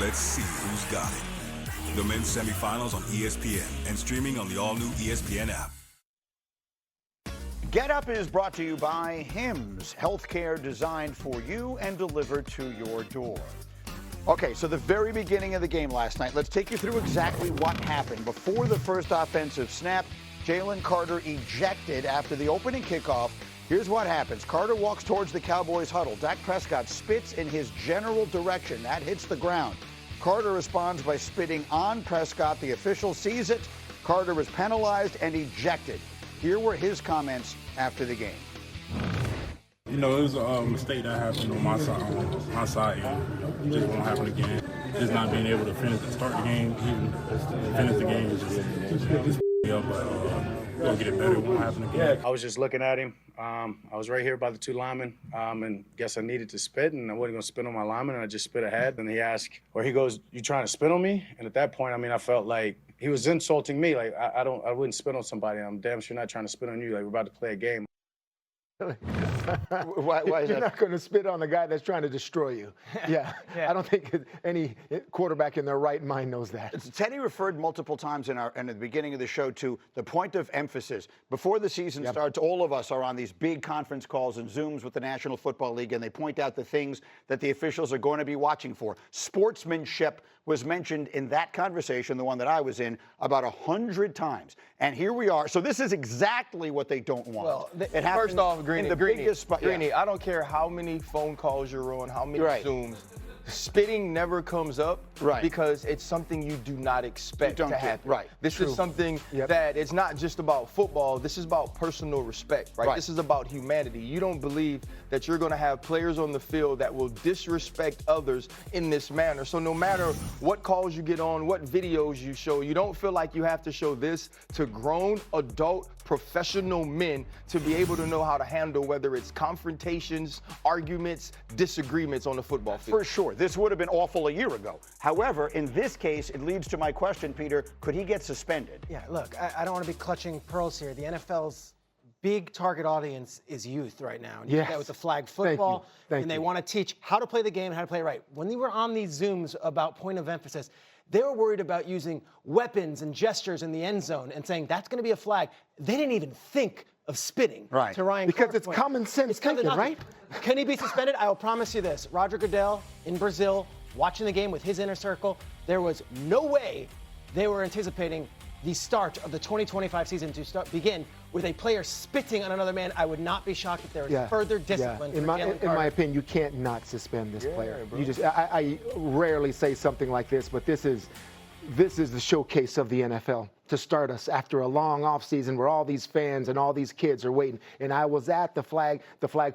Let's see who's got it. The men's semifinals on ESPN and streaming on the all-new ESPN app. Get Up is brought to you by Hims, healthcare designed for you and delivered to your door. Okay, so the very beginning of the game last night, let's take you through exactly what happened. Before the first offensive snap, Jalen Carter ejected after the opening kickoff. Here's what happens. Carter walks towards the Cowboys huddle. Dak Prescott spits in his general direction. That hits the ground. Carter responds by spitting on Prescott. The official sees it. Carter is penalized and ejected. Here were his comments after the game. You know, it was a mistake that happened on my side. It just won't happen again. Just not being able to start the game, even finish the game is just me up. But we'll get it better. It won't happen again. I was just looking at him. I was right here by the two linemen, and guess I needed to spit, and I wasn't going to spit on my lineman, and I just spit ahead. And he asked, or he goes, "You trying to spit on me?" And at that point, I mean, I felt like he was insulting me. Like I wouldn't spit on somebody. I'm damn sure not trying to spit on you. Like we're about to play a game. Why is You're that? not going to spit on the guy that's trying to destroy you. Yeah. I don't think any quarterback in their right mind knows that. Teddy referred multiple times in at the beginning of the show to the point of emphasis. Before the season starts, all of us are on these big conference calls and Zooms with the National Football League, and they point out the things that the officials are going to be watching for. Sportsmanship was mentioned in that conversation, the one that I was in, about 100 times. And here we are. So this is exactly what they don't want. Well, it first off, Greeny, Greeny, I don't care how many phone calls you're on, how many Zooms. Spitting never comes up because it's something you do not expect to happen. This is something that it's not just about football. This is about personal respect, right? This is about humanity. You don't believe that you're going to have players on the field that will disrespect others in this manner. So no matter what calls you get on, what videos you show, you don't feel like you have to show this to grown, adult, professional men to be able to know how to handle whether it's confrontations, arguments, disagreements on the football field. For sure. This would have been awful a year ago. However, in this case, it leads to my question, Peter, could he get suspended? Yeah, look, I don't want to be clutching pearls here. The NFL's big target audience is youth right now. And you get that with the flag football. And they want to teach how to play the game and how to play it right. When they were on these Zooms about point of emphasis, they were worried about using weapons and gestures in the end zone and saying that's going to be a flag. They didn't even think of spitting to Ryan because Clark's it's point. common sense thinking, right? Can he be suspended? I will promise you this. Roger Goodell in Brazil, watching the game with his inner circle, there was no way they were anticipating the start of the 2025 season to begin with a player spitting on another man. I would not be shocked if there was further discipline. In my opinion, you can't not suspend this player. You just, I rarely say something like this, but this is the showcase of the NFL to start us after a long offseason where all these fans and all these kids are waiting. And I was at the flag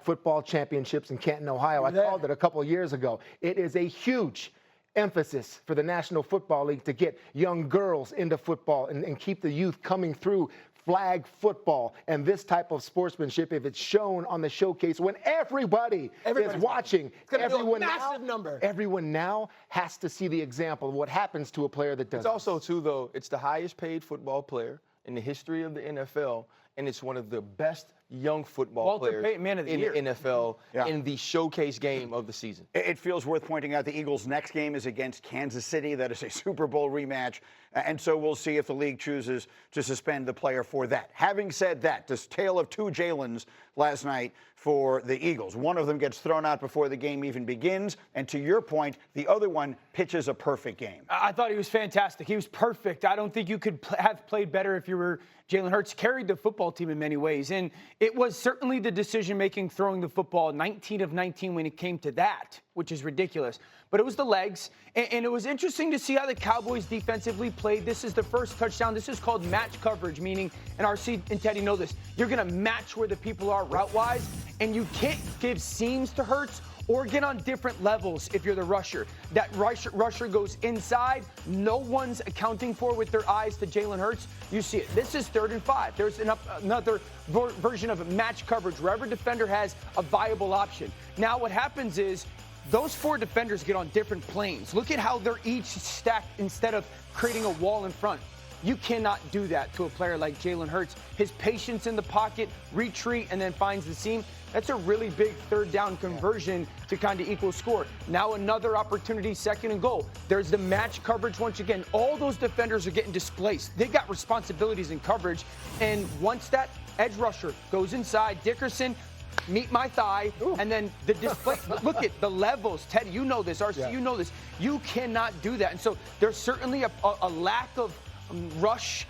football championships in Canton, Ohio. I called it a couple of years ago. It is a huge emphasis for the National Football League to get young girls into football and keep the youth coming through flag football and this type of sportsmanship. If it's shown on the showcase when everybody is watching, everyone now has to see the example of what happens to a player that does It's also, too, though, it's the highest paid football player in the history of the NFL, and it's one of the best young football players in the NFL in the showcase game of the season. It feels worth pointing out the Eagles' next game is against Kansas City. That is a Super Bowl rematch. And so we'll see if the league chooses to suspend the player for that. Having said that, this tale of two Jalens last night for the Eagles. One of them gets thrown out before the game even begins. And to your point, the other one pitches a perfect game. I thought he was fantastic. He was perfect. I don't think you could have played better if you were Jalen Hurts. Carried the football team in many ways. And it was certainly the decision-making throwing the football, 19 of 19 when it came to that, which is ridiculous. But it was the legs. And it was interesting to see how the Cowboys defensively played. This is the first touchdown. This is called match coverage, meaning, and RC and Teddy know this, you're going to match where the people are route-wise, and you can't give seams to Hurts or get on different levels if you're the rusher. That rusher goes inside. No one's accounting for with their eyes to Jalen Hurts. You see it. This is 3rd and 5. There's another version of match coverage where every defender has a viable option. Now what happens is those 4 defenders get on different planes. Look at how they're each stacked instead of creating a wall in front. You cannot do that to a player like Jalen Hurts. His patience in the pocket, retreat, and then finds the seam. That's a really big third down conversion to kind of equal score. Now another opportunity, 2nd and goal. There's the match coverage once again. All those defenders are getting displaced. They got responsibilities in coverage. And once that edge rusher goes inside, Dickerson, meet my thigh, and then the display. Look at the levels. Ted, you know this. RC, you know this. You cannot do that. And so there's certainly a lack of rush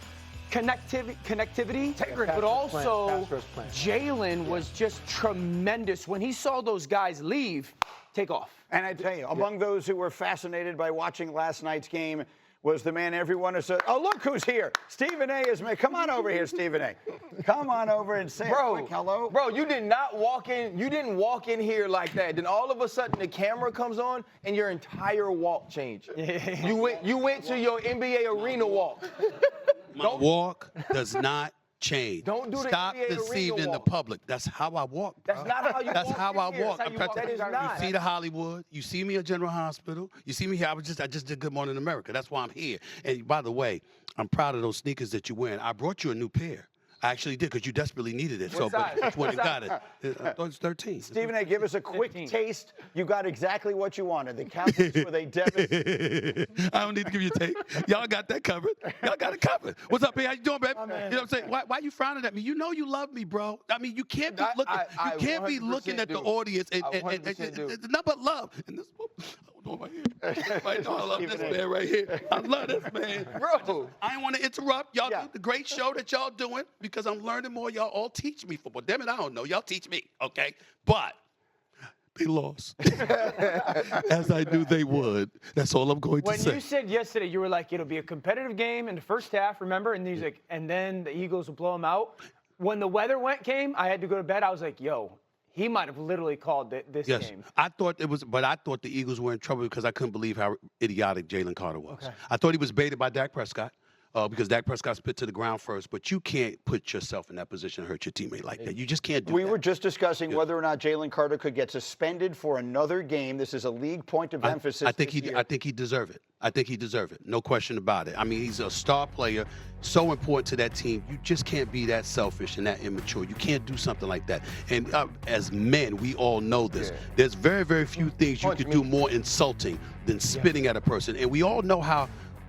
connectivity, but also Jalen was just tremendous. When he saw those guys leave, take off. And I tell you, among those who were fascinated by watching last night's game was the man everyone has said, oh, look who's here. Stephen A. is me. Come on over here, Stephen A. Come on over and say a quick hello. Bro, you did not walk in. You didn't walk in here like that. Then all of a sudden the camera comes on and your entire walk changed. You went to your NBA arena walk. My walk does not change. Don't do the Stop NBA deceiving the public. That's how I walk, bro. That's not how you walk. That's how I walk. That is not. You see the Hollywood. You see me at General Hospital. You see me here. I just did Good Morning America. That's why I'm here. And by the way, I'm proud of those sneakers that you're wearing. I brought you a new pair. I actually did because you desperately needed it. So, but that's when you got it. I thought it's 13. Stephen A., give us a quick taste. You got exactly what you wanted. The Cowboys were they devastated. I don't need to give you a tape. Y'all got that covered. Y'all got it covered. What's up, man? How you doing, baby? You know what I'm saying? Why are you frowning at me? You know you love me, bro. I mean, you can't be looking. You can't be looking at the audience and it's nothing but love. And this. Right here. I love this man right here. I love this man. Bro, I didn't want to interrupt. Y'all do the great show that y'all doing because I'm learning more. Y'all all teach me football. Damn it, I don't know. Y'all teach me, okay? But they lost. As I knew they would. That's all I'm going to say. When you said yesterday, you were like, it'll be a competitive game in the first half, remember? And he's like, and then the Eagles will blow them out. When the weather came, I had to go to bed. I was like, yo, he might have literally called this game. I thought it was, but I thought the Eagles were in trouble because I couldn't believe how idiotic Jalen Carter was. Okay. I thought he was baited by Dak Prescott because Dak Prescott's put to the ground first. But you can't put yourself in that position and hurt your teammate like that. You just can't do that. We were just discussing whether or not Jalen Carter could get suspended for another game. This is a league point of emphasis. I think he deserved it. I think he deserved it. No question about it. I mean, he's a star player, so important to that team. You just can't be that selfish and that immature. You can't do something like that. And as men, we all know this. Yeah. There's very, very few things you could do more insulting than spitting at a person. And we all know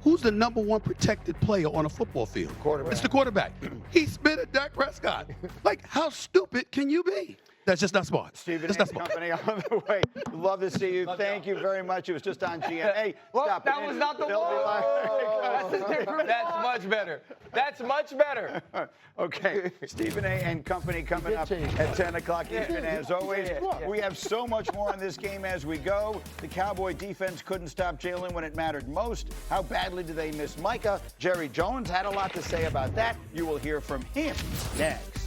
who's the number one protected player on a football field? It's the quarterback. He spit at Dak Prescott. Like, how stupid can you be? That's just not smart. Stephen A. Company on the way. Love to see you. Thank you very much. It was just on GM. Stop. That was not the one. That's much better. That's much better. Okay. Stephen A. and Company coming up at 10 o'clock Eastern. As always, we have so much more on this game as we go. The Cowboy defense couldn't stop Jalen when it mattered most. How badly do they miss Micah? Jerry Jones had a lot to say about that. You will hear from him next.